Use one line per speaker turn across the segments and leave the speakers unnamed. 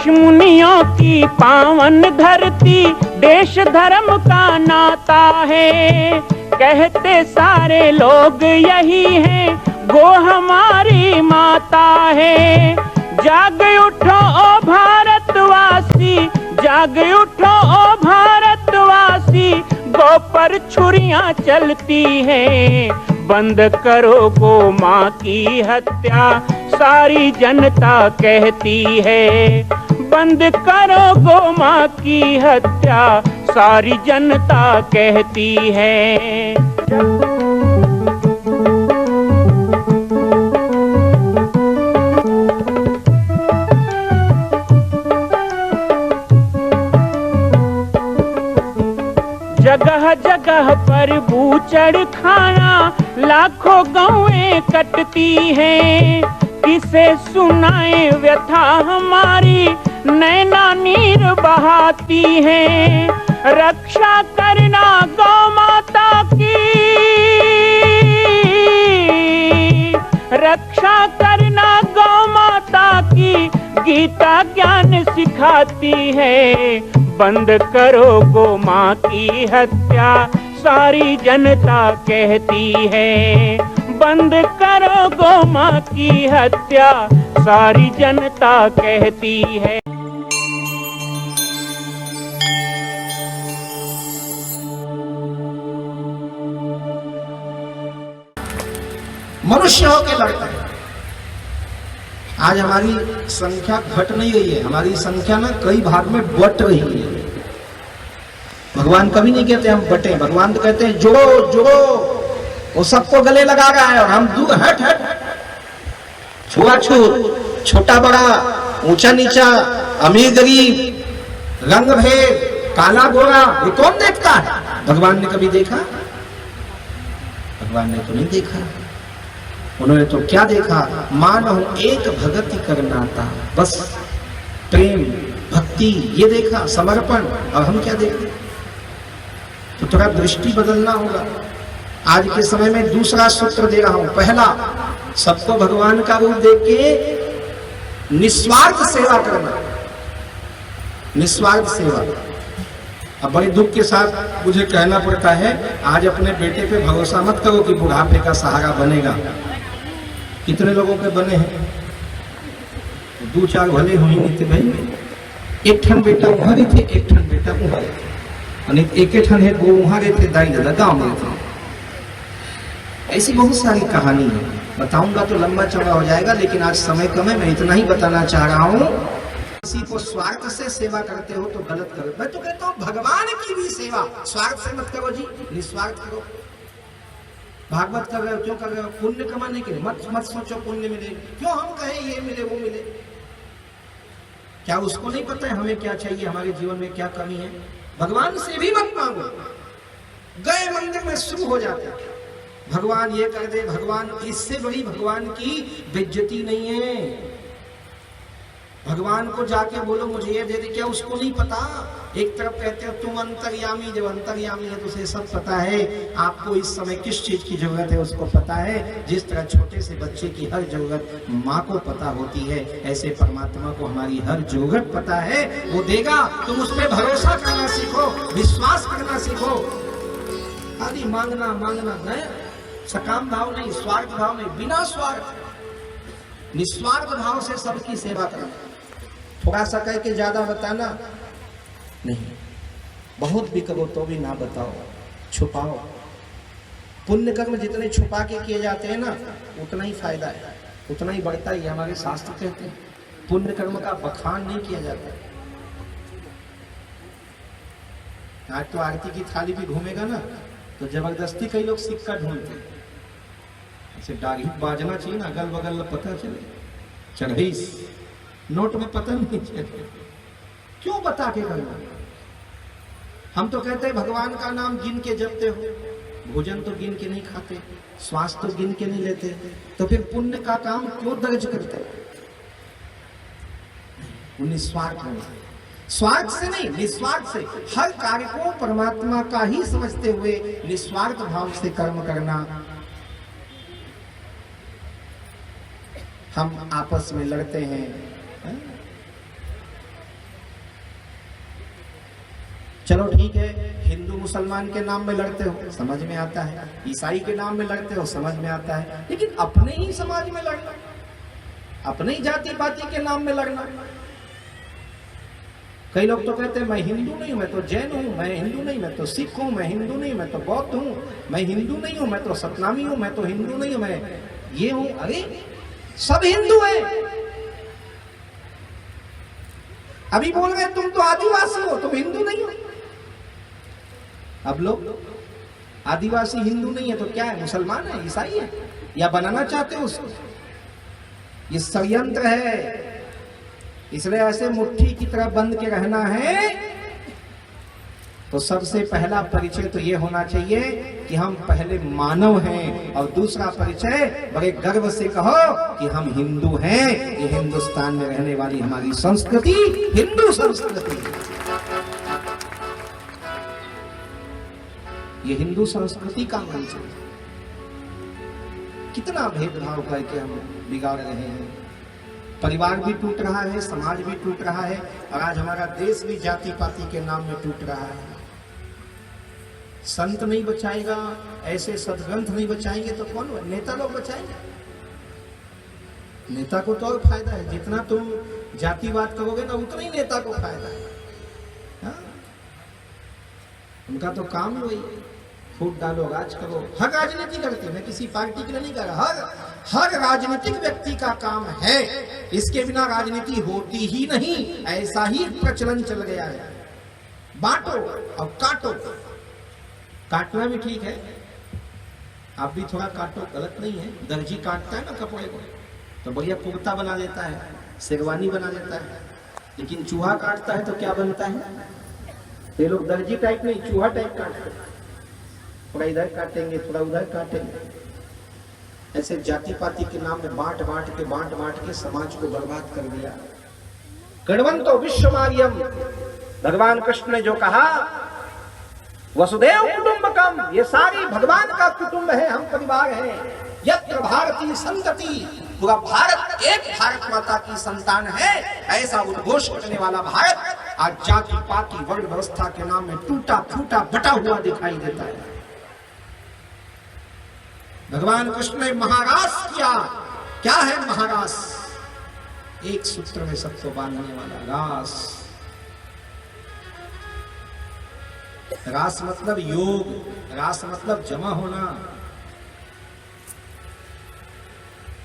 मुनियों की पावन धरती, देश धर्म का नाता है। कहते सारे लोग यही हैं, गो हमारी माता है। जाग उठो ओ भारतवासी, जाग उठो ओ भारतवासी, गो पर छुरियां चलती हैं। बंद करो गो माँ की हत्या, सारी जनता कहती है। बंद करो गो माँ की हत्या, सारी जनता कहती है। जगह जगह पर बूचड़ खाना, लाखों गौएं कटती हैं। किसे सुनाए व्यथा हमारी, नैना नीर बहाती हैं। रक्षा करना गौ माता की, रक्षा करना गौ माता की, गीता ज्ञान सिखाती है। बंद करो गो माँ की हत्या, सारी जनता कहती है। बंद करो गो माँ की हत्या, सारी जनता कहती है।
मनुष्य होकर लड़ता है। आज हमारी संख्या घट नहीं रही है, हमारी संख्या ना कई भाग में बट रही है। भगवान कभी नहीं कहते हम बटे, भगवान तो कहते हैं जुड़ो जुड़ो। वो सबको गले लगा रहा है और हम दूर हट हट, छुआछूत, छोटा बड़ा, ऊंचा नीचा, अमीर गरीब, रंग भेद, काला गोरा, ये कौन देखता है? भगवान ने कभी देखा? भगवान ने तो नहीं देखा। उन्होंने तो क्या देखा? मानव एक भगति करना था, बस प्रेम भक्ति ये देखा, समर्पण। और हम क्या देखते? तो थोड़ा दृष्टि बदलना होगा। आज के समय में दूसरा सूत्र दे रहा हूं। पहला, सबको भगवान का रूप देख के निस्वार्थ सेवा करना, निस्वार्थ सेवा। अब बड़े दुख के साथ मुझे कहना पड़ता है, आज अपने बेटे पे भरोसा मत करो कि बुढ़ापे का सहारा बनेगा। कितने लोगों के बने हैं? दो चार भले हुई नहीं थे भाई। एक ठन बेटा वहां रहे थे, एक ठन बेटा वहां रहे थे, एक ठन है वो वहां रहे थे, दाई दादा गाँव में थे। ऐसी बहुत सारी कहानी है, बताऊंगा तो लंबा चौड़ा हो जाएगा, लेकिन आज समय कम है, मैं इतना ही बताना चाह रहा हूं। किसी को स्वार्थ से सेवा करते हो तो गलत करो। मैं तो कहता हूं भगवान की भी सेवा स्वार्थ से मत करो जी, निस्वार्थ करो। भागवत कर रहे हो, क्यों कर रहे हो? पुण्य कमाने के लिए। मत सोचो पुण्य मिले, क्यों हम कहें ये मिले वो मिले। क्या उसको नहीं पता है हमें क्या चाहिए, हमारे जीवन में क्या कमी है? भगवान से भी मत मांगो। गए मंदिर में शुरू हो जाता है, भगवान ये कर दे, भगवान। इससे बड़ी भगवान की बेइज्जती नहीं है। भगवान को जाके बोलो मुझे ये दे दे, क्या उसको नहीं पता? एक तरफ कहते हो तुम अंतर्यामी, जब अंतर्यामी है तो उसे सब पता है। आपको इस समय किस चीज की जरूरत है उसको पता है। जिस तरह छोटे से बच्चे की हर जरूरत माँ को पता होती है, ऐसे परमात्मा को हमारी हर जरूरत पता है, वो देगा। तुम उस पर भरोसा करना सीखो, विश्वास करना सीखो। खाली मांगना मांगना नहीं, सकाम भाव नहीं, स्वार्थ भाव नहीं, बिना स्वार्थ निस्वार्थ भाव से सबकी सेवा करना। थोड़ा सा कह के ज्यादा बताना नहीं, बहुत भी करो तो भी ना बताओ, छुपाओ। पुण्य कर्म जितने छुपा के किए जाते हैं ना, उतना ही फायदा है, उतना ही बढ़ता है। हमारे शास्त्र कहते हैं पुण्य कर्म का बखान नहीं किया जाता। आज तो आरती की थाली भी घूमेगा ना तो जबरदस्ती कई लोग सिक्का ढूंढते हैं। ऐसे डाढ़ी बाजना चाहिए ना, अगल बगल पता चले। चढ़ीस नोट में पता नहीं चले, क्यों बता के करना? हम तो कहते हैं भगवान का नाम गिन के जपते हो, भोजन तो गिन के नहीं खाते, श्वास तो गिन के नहीं लेते, तो फिर पुण्य का काम क्यों दर्ज करते? निस्वार्थ होना, स्वार्थ से नहीं, निस्वार्थ से। हर कार्य को परमात्मा का ही समझते हुए निस्वार्थ भाव से कर्म करना। हम आपस में लड़ते हैं, चलो ठीक है, हिंदू मुसलमान के नाम में लड़ते हो, समझ में आता है, ईसाई के नाम में लड़ते हो, समझ में आता है, लेकिन अपने ही समाज में लड़ना, अपने ही जाति पाति के नाम में लड़ना। कई लोग तो कहते हैं मैं हिंदू नहीं हूं, मैं तो जैन हूं, मैं हिंदू नहीं, मैं तो सिख हूं, मैं हिंदू नहीं, मैं तो बौद्ध हूं, मैं हिंदू नहीं हूं, मैं तो सतनामी हूं, मैं तो हिंदू नहीं हूं, मैं ये हूं। अरे सब हिंदू हैं। अभी बोल रहे तुम तो आदिवासी हो, तुम हिंदू नहीं हो। अब लोग आदिवासी हिंदू नहीं है तो क्या है, मुसलमान है, ईसाई है, या बनाना चाहते हो उसको? ये षड्यंत्र है। इसलिए ऐसे मुट्ठी की तरह बंद के रहना है। तो सबसे पहला परिचय तो ये होना चाहिए कि हम पहले मानव हैं, और दूसरा परिचय बड़े गर्व से कहो कि हम हिंदू हैं। ये हिंदुस्तान में रहने वाली हमारी संस्कृति हिंदू संस्कृति है। ये हिंदू संस्कृति का मंच है। कितना भेदभाव करके हम बिगाड़ रहे हैं। परिवार भी टूट रहा है, समाज भी टूट रहा है, और आज हमारा देश भी जाति पाति के नाम में टूट रहा है। संत नहीं बचाएगा, ऐसे सदग्रंथ नहीं बचाएंगे तो कौन, नेता लोग बचाएंगे? नेता को तो और फायदा है, जितना तुम जातिवाद करोगे ना उतना ही नेता को फायदा है। हाँ? उनका तो काम ही वही है, फूट डालो, राज करो। हर राजनीति करते, मैं किसी पार्टी के लिए नहीं कर रहा, हर राजनीतिक व्यक्ति का काम है। इसके बिना राजनीति होती ही नहीं, ऐसा ही प्रचलन चल गया है। बांटो और काटो। काटना भी ठीक है, आप भी थोड़ा काटो, गलत नहीं है। दर्जी काटता है ना कपड़े को तो बढ़िया कुर्ता बना देता है, शेरवानी बना देता है, लेकिन चूहा काटता है तो क्या बनता है? ये लोग दर्जी टाइप नहीं, चूहा टाइप काटते हैं। थोड़ा इधर काटेंगे, थोड़ा उधर काटेंगे। ऐसे जाति पाति के नाम में बांट बांट के समाज को बर्बाद कर दिया। गणवंतो विश्वमार्यम, भगवान कृष्ण ने जो कहा, वसुदेव कुटुंबकम, ये सारी भगवान का कुटुंब है, हम परिवार हैं। यत्र भारतीय संतति, पूरा भारत एक भारत माता की संतान है। ऐसा उद्घोष करने वाला भारत आज जाति पाति वर्ण व्यवस्था के नाम में टूटा फूटा बटा हुआ दिखाई देता है। भगवान कृष्ण ने महारास किया। क्या है महारास? एक सूत्र में सबको बांधने वाला रास। रास मतलब योग, रास मतलब जमा होना।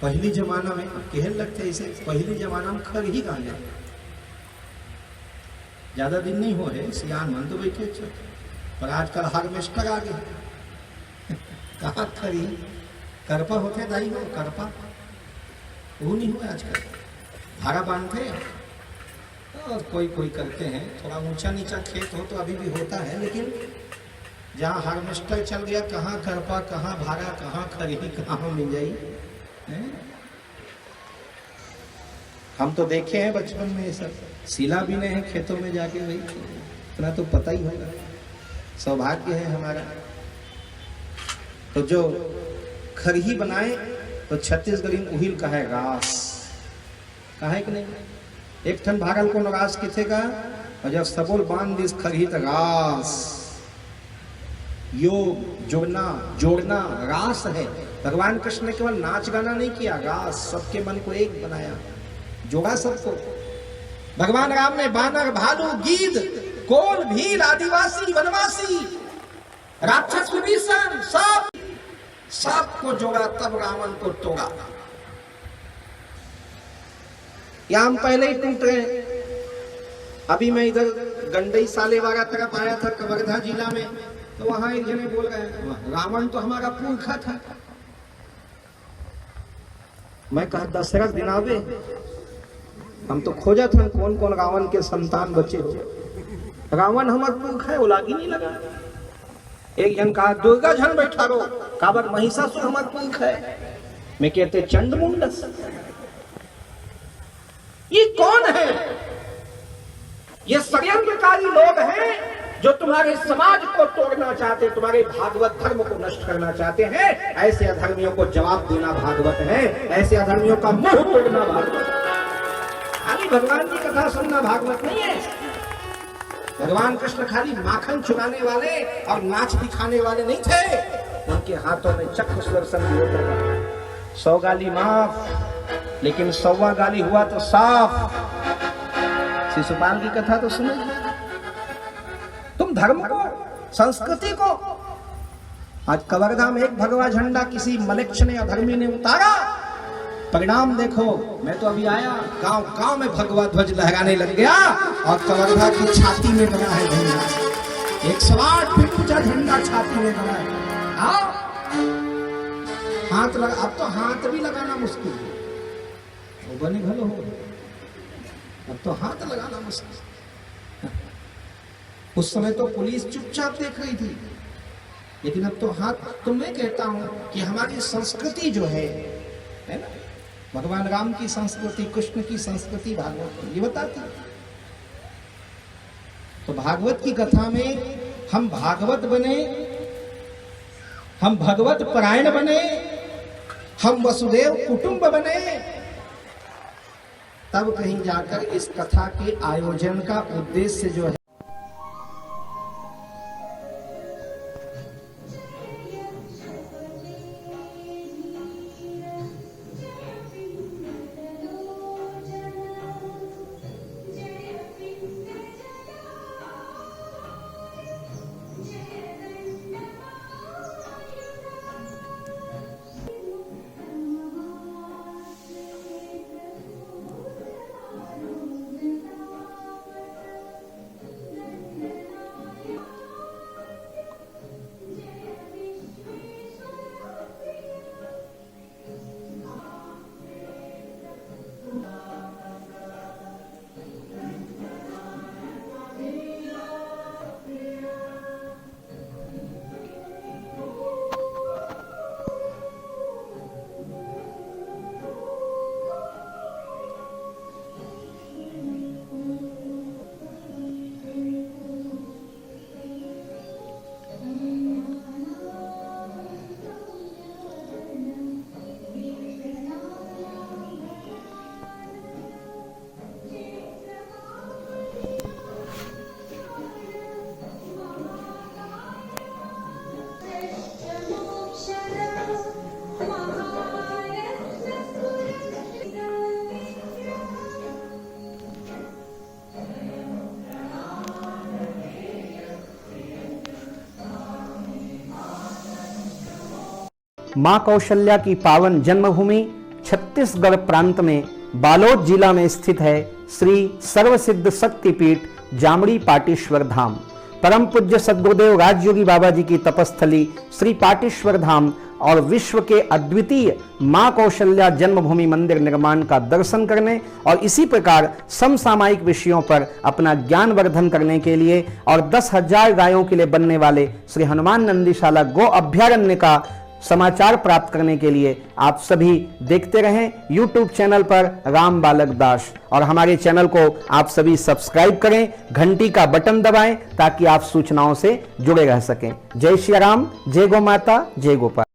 पहली जमाना में कहने लगते इसे, पहली जमाना में खर ही गाने, ज्यादा दिन नहीं हो रहे, सियान मन तो बैठे, पर आजकल हार्वेस्टर आ गए। कहाँ खरी करपा होते दाई हो, करपा वो नहीं हुआ आजकल, भाड़ा बांधते और कोई कोई करते हैं। थोड़ा ऊंचा नीचा खेत हो तो अभी भी होता है, लेकिन जहाँ हार्वेस्टर चल गया, कहाँ करपा, कहाँ भाड़ा, कहाँ खरी, कहाँ मिल जाई। हम तो देखे हैं बचपन में ये सब, सिला भी नहीं है खेतों में जाके, भाई इतना तो पता ही होगा। सौभाग्य है हमारा। तो जो खरही बनाए तो छत्तीसगढ़ी उहिल का है रास, कहा है कि नहीं? एक ठन भागल को रास किथे का, और जब सबोल बांध दिस खरही तो रास। योग जोड़ना रास है। भगवान कृष्ण ने केवल नाच गाना नहीं किया, रास, सबके मन को एक बनाया, जोड़ा सबको। भगवान राम ने बानर, भालू, गीद, कोल, भील, आदिवासी, वनवासी, राक्षस, विभीषण, सबको जोड़ा, तब रावण को तोड़ा। यहां हम पहले ही टूट रहे हैं। अभी मैं इधर गंडई सालेवाड़ा तरफ आया था, कवर्धा जिला में, तो वहां एक जने बोल रहे हैं रावण तो हमारा पुरखा था। मैं कहा दशरथ दिनावे, हम तो खोजा था कौन कौन रावण के संतान बचे हो। रावण हमारा पुरखा है, वो लागी नहीं लगा। एक जन कहा दुर्गा झन बैठा रो, काबर महिषासुर हमारा पुरखा है। मैं कहते चंडमुंडस। ये कौन है? ये षड्यंत्रकारी लोग हैं जो तुम्हारे समाज को तोड़ना चाहते, तुम्हारे भागवत धर्म को नष्ट करना चाहते हैं। ऐसे अधर्मियों को जवाब देना भागवत है, ऐसे अधर्मियों का मुंह तोड़ना भागवत। खाली भगवान की कथा सुनना भागवत नहीं है। भगवान कृष्ण खाली माखन चुराने वाले और नाच दिखाने वाले नहीं थे, उनके हाथों में चक्र सुदर्शन भी होता था। 100 गाली माफ, लेकिन 100वां गाली हुआ तो साफ। शिशुपाल की कथा तो सुनो। तुम धर्म को, संस्कृति को, आज कवर्धा में एक भगवा झंडा किसी मलेच्छ ने, अधर्मी ने उतारा, परिणाम देखो। मैं तो अभी आया, गांव गांव में भगवा ध्वज लहराने लग गया और कवर्धा की छाती में बना है झंडा। 108 फीट ऊंचा झंडा छाती में बना है। हाथ लगा, अब तो हाथ भी लगाना मुश्किल है, वो बने भलो हो, अब तो हाथ लगाना मुश्किल। उस समय तो पुलिस चुपचाप देख रही थी, लेकिन अब तो हाथ। तो मैं कहता हूं कि हमारी संस्कृति जो है ना, भगवान राम की संस्कृति, कृष्ण की संस्कृति भागवत ये बताती है। तो भागवत की कथा में हम भागवत बने, हम भगवत परायण बने, हम वसुदेव कुटुंब बने, तब कहीं जाकर इस कथा के आयोजन का उद्देश्य जो है।
मां कौशल्या की पावन जन्मभूमि छत्तीसगढ़ प्रांत में बालोद जिला में स्थित है श्री सर्वसिद्ध शक्तिपीठ जामड़ी पाटेश्वर धाम। परम पूज्य सद्गुरुदेव राजयोगी बाबा जी की तपस्थली श्री पाटेश्वर धाम और विश्व के अद्वितीय मां कौशल्या जन्मभूमि मंदिर निर्माण का दर्शन करने और इसी प्रकार समसामयिक विषयों पर अपना ज्ञान वर्धन करने के लिए और 10,000 गायों के लिए बनने वाले श्री हनुमान नंदीशाला गो अभ्यारण्य का समाचार प्राप्त करने के लिए आप सभी देखते रहें YouTube चैनल पर राम बालक दास, और हमारे चैनल को आप सभी सब्सक्राइब करें, घंटी का बटन दबाएं ताकि आप सूचनाओं से जुड़े रह सकें। जय श्री राम, जय गौ माता, जय गोपाल।